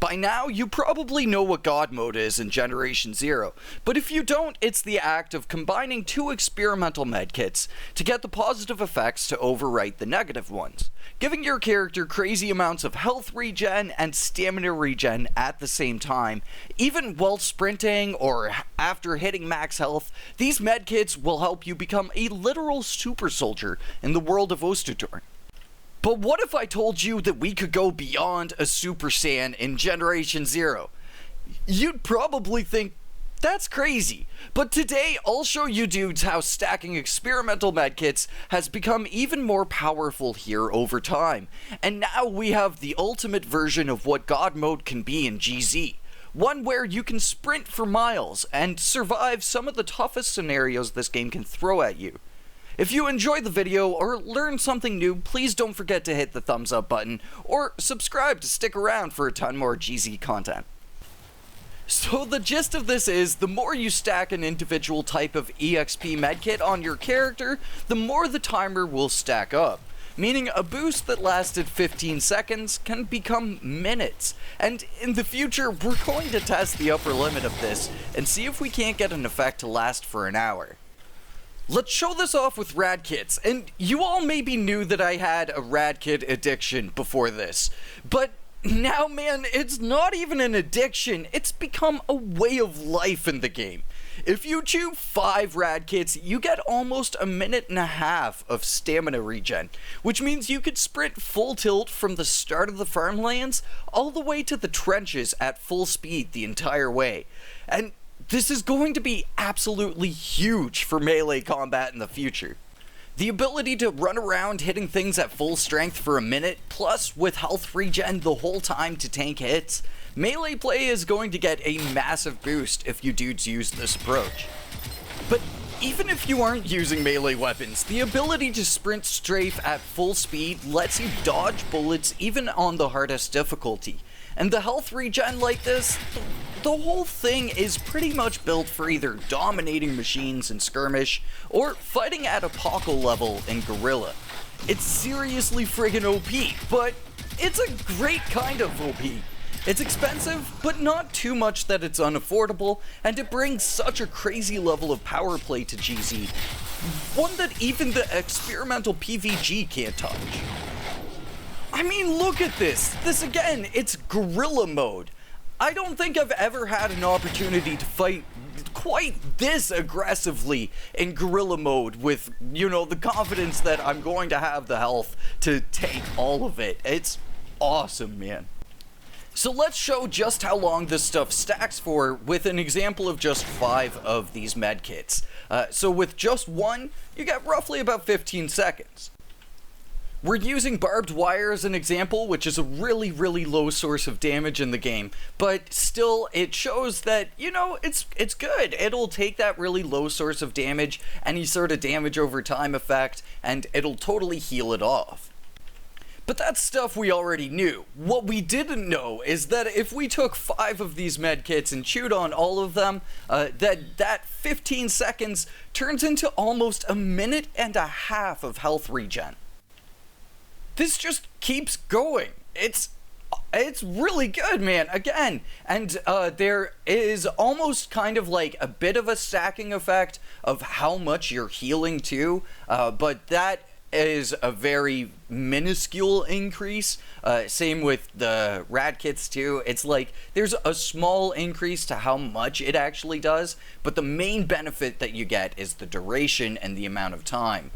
By now, you probably know what God Mode is in Generation Zero, but if you don't, it's the act of combining two experimental medkits to get the positive effects to overwrite the negative ones, giving your character crazy amounts of health regen and stamina regen at the same time. Even while sprinting or after hitting max health, these medkits will help you become a literal super soldier in the world of Ostertorn. But what if I told you that we could go beyond a Super Saiyan in Generation Zero? You'd probably think, that's crazy. But today, I'll show you dudes how stacking experimental medkits has become even more powerful here over time. And now we have the ultimate version of what God Mode can be in GZ. One where you can sprint for miles and survive some of the toughest scenarios this game can throw at you. If you enjoyed the video or learned something new, please don't forget to hit the thumbs up button or subscribe to stick around for a ton more GZ content. So the gist of this is, the more you stack an individual type of EXP medkit on your character, the more the timer will stack up. Meaning a boost that lasted 15 seconds can become minutes. And in the future, we're going to test the upper limit of this and see if we can't get an effect to last for an hour. Let's show this off with rad kits, and you all maybe knew that I had a rad kit addiction before this, but now, man, it's not even an addiction, it's become a way of life in the game. If you chew 5 rad kits, you get almost a minute and a half of stamina regen, which means you could sprint full tilt from the start of the farmlands all the way to the trenches at full speed the entire way. And this is going to be absolutely huge for melee combat in the future. The ability to run around hitting things at full strength for a minute, plus with health regen the whole time to tank hits, melee play is going to get a massive boost if you dudes use this approach. But even if you aren't using melee weapons, the ability to sprint strafe at full speed lets you dodge bullets even on the hardest difficulty. And the health regen like this, the whole thing is pretty much built for either dominating machines in skirmish or fighting at apocal level in guerrilla. It's seriously friggin' OP, but it's a great kind of OP. It's expensive, but not too much that it's unaffordable, and it brings such a crazy level of power play to GZ, one that even the experimental PvG can't touch. I mean, look at this. This again, it's guerrilla mode. I don't think I've ever had an opportunity to fight quite this aggressively in guerrilla mode with, you know, the confidence that I'm going to have the health to take all of it. It's awesome, man. So let's show just how long this stuff stacks for with an example of just 5 of these medkits. So with just one, you get roughly about 15 seconds. We're using barbed wire as an example, which is a really, really low source of damage in the game, but still, it shows that, you know, it's good. It'll take that really low source of damage, any sort of damage over time effect, and it'll totally heal it off. But that's stuff we already knew. What we didn't know is that if we took 5 of these medkits and chewed on all of them, that 15 seconds turns into almost a minute and a half of health regen. This just keeps going. It's really good, man, again. And there is almost kind of like a bit of a stacking effect of how much you're healing too, but that is a very minuscule increase. Same with the rad kits too. It's like there's a small increase to how much it actually does, but the main benefit that you get is the duration and the amount of time.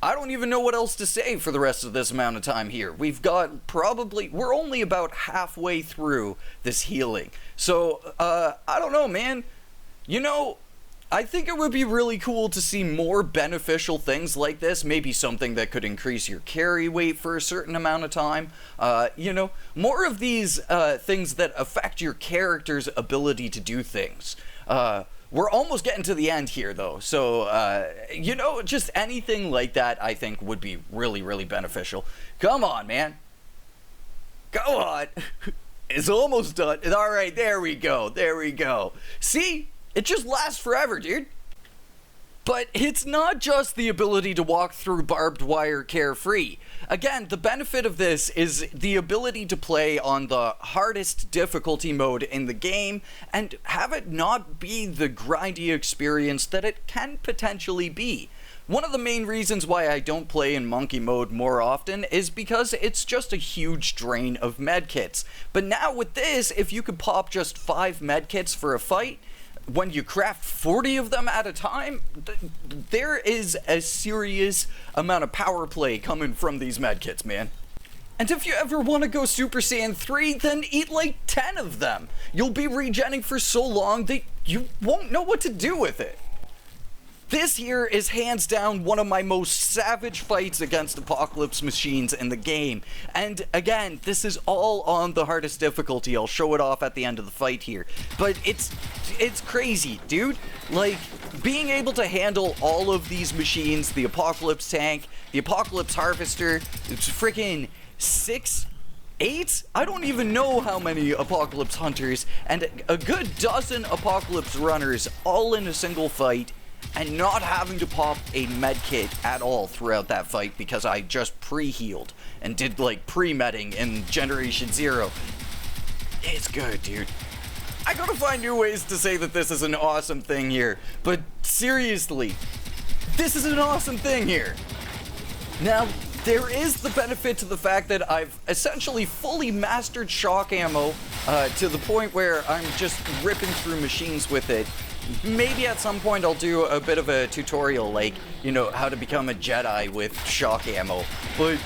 I don't even know what else to say for the rest of this amount of time here. We've got we're only about halfway through this healing. So, I don't know, man. You know, I think it would be really cool to see more beneficial things like this. Maybe something that could increase your carry weight for a certain amount of time. You know, more of these things that affect your character's ability to do things. We're almost getting to the end here, though, so, you know, just anything like that, I think, would be really, really beneficial. Come on, man. Go on. It's almost done. All right, there we go. There we go. See? It just lasts forever, dude. But it's not just the ability to walk through barbed wire carefree. Again, the benefit of this is the ability to play on the hardest difficulty mode in the game and have it not be the grindy experience that it can potentially be. One of the main reasons why I don't play in monkey mode more often is because it's just a huge drain of medkits. But now with this, if you could pop just 5 medkits for a fight, when you craft 40 of them at a time, there is a serious amount of power play coming from these medkits, man. And if you ever want to go Super Saiyan 3, then eat like 10 of them. You'll be regenning for so long that you won't know what to do with it. This here is hands down one of my most savage fights against Apocalypse machines in the game. And again, this is all on the hardest difficulty. I'll show it off at the end of the fight here. But it's crazy, dude. Like, being able to handle all of these machines, the Apocalypse tank, the Apocalypse harvester, it's freaking 6, 8? I don't even know how many Apocalypse hunters, and a good dozen Apocalypse runners all in a single fight, and not having to pop a medkit at all throughout that fight because I just pre-healed and did like pre-medding in Generation 0. It's good, dude. I gotta find new ways to say that this is an awesome thing here, but seriously, this is an awesome thing here. Now, there is the benefit to the fact that I've essentially fully mastered shock ammo to the point where I'm just ripping through machines with it. Maybe at some point I'll do a bit of a tutorial, like, you know, how to become a Jedi with shock ammo. But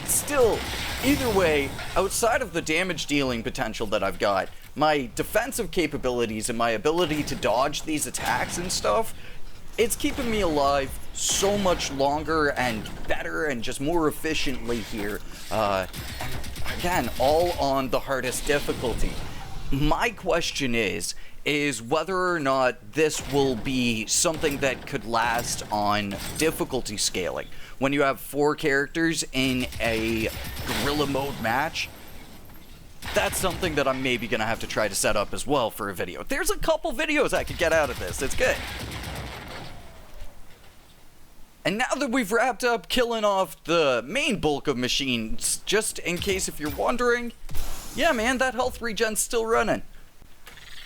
still, either way, outside of the damage dealing potential that I've got, my defensive capabilities and my ability to dodge these attacks and stuff, it's keeping me alive so much longer and better and just more efficiently here. And again, all on the hardest difficulty. My question is whether or not this will be something that could last on difficulty scaling. When you have 4 characters in a guerrilla mode match, that's something that I'm maybe gonna have to try to set up as well for a video. There's a couple videos I could get out of this. It's good. And now that we've wrapped up killing off the main bulk of machines, just in case if you're wondering, yeah man, that health regen's still running.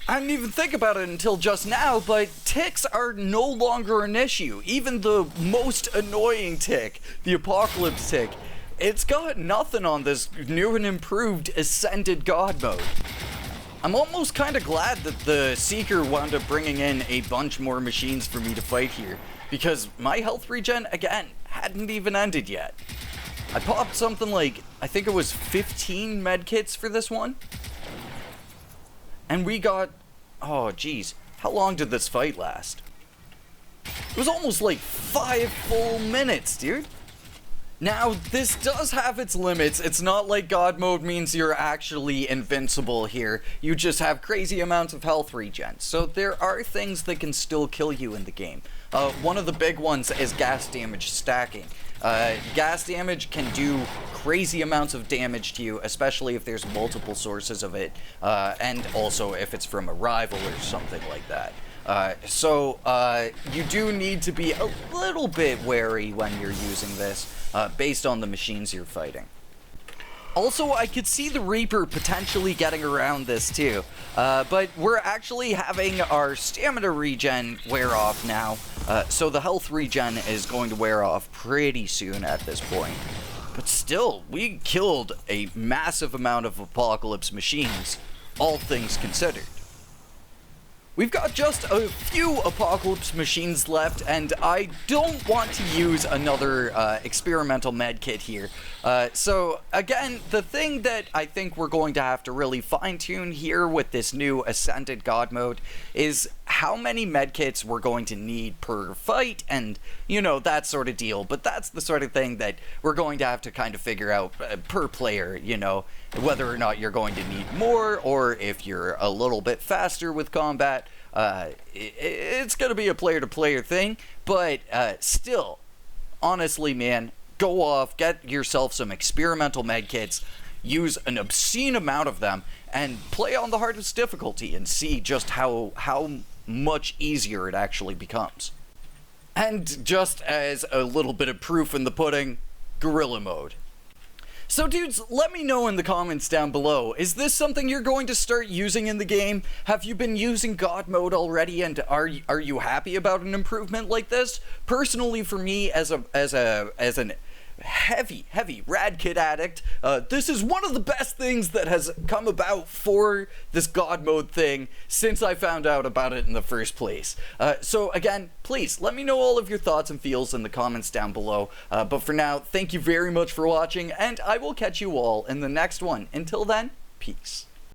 I didn't even think about it until just now, but ticks are no longer an issue. Even the most annoying tick, the Apocalypse tick, it's got nothing on this new and improved Ascended God mode. I'm almost kind of glad that the Seeker wound up bringing in a bunch more machines for me to fight here, because my health regen, again, hadn't even ended yet. I popped something like, I think it was 15 medkits for this one. And we got, oh geez, how long did this fight last? It was almost like 5 full minutes, dude. Now, this does have its limits. It's not like God mode means you're actually invincible here. You just have crazy amounts of health regen. So there are things that can still kill you in the game. One of the big ones is gas damage stacking. Gas damage can do crazy amounts of damage to you, especially if there's multiple sources of it, and also if it's from a rival or something like that. So you do need to be a little bit wary when you're using this, based on the machines you're fighting. Also, I could see the Reaper potentially getting around this too, but we're actually having our stamina regen wear off now, so the health regen is going to wear off pretty soon at this point. But still, we killed a massive amount of Apocalypse machines, all things considered. We've got just a few Apocalypse machines left, and I don't want to use another experimental medkit here. So again, the thing that I think we're going to have to really fine-tune here with this new Ascended God mode is how many medkits we're going to need per fight, and, you know, that sort of deal. But that's the sort of thing that we're going to have to kind of figure out per player, you know, whether or not you're going to need more, or if you're a little bit faster with combat. It's going to be a player-to-player thing, but still, honestly, man, go off, get yourself some experimental medkits, use an obscene amount of them, and play on the hardest difficulty and see just how much easier it actually becomes. And just as a little bit of proof in the pudding, Gorilla Mode. So dudes, let me know in the comments down below, is this something you're going to start using in the game? Have you been using God Mode already, and are you happy about an improvement like this? Personally, for me, as an heavy rad kit addict, this is one of the best things that has come about for this God Mode thing since I found out about it in the first place. So again, please let me know all of your thoughts and feels in the comments down below. But for now, thank you very much for watching, and I will catch you all in the next one. Until then, peace.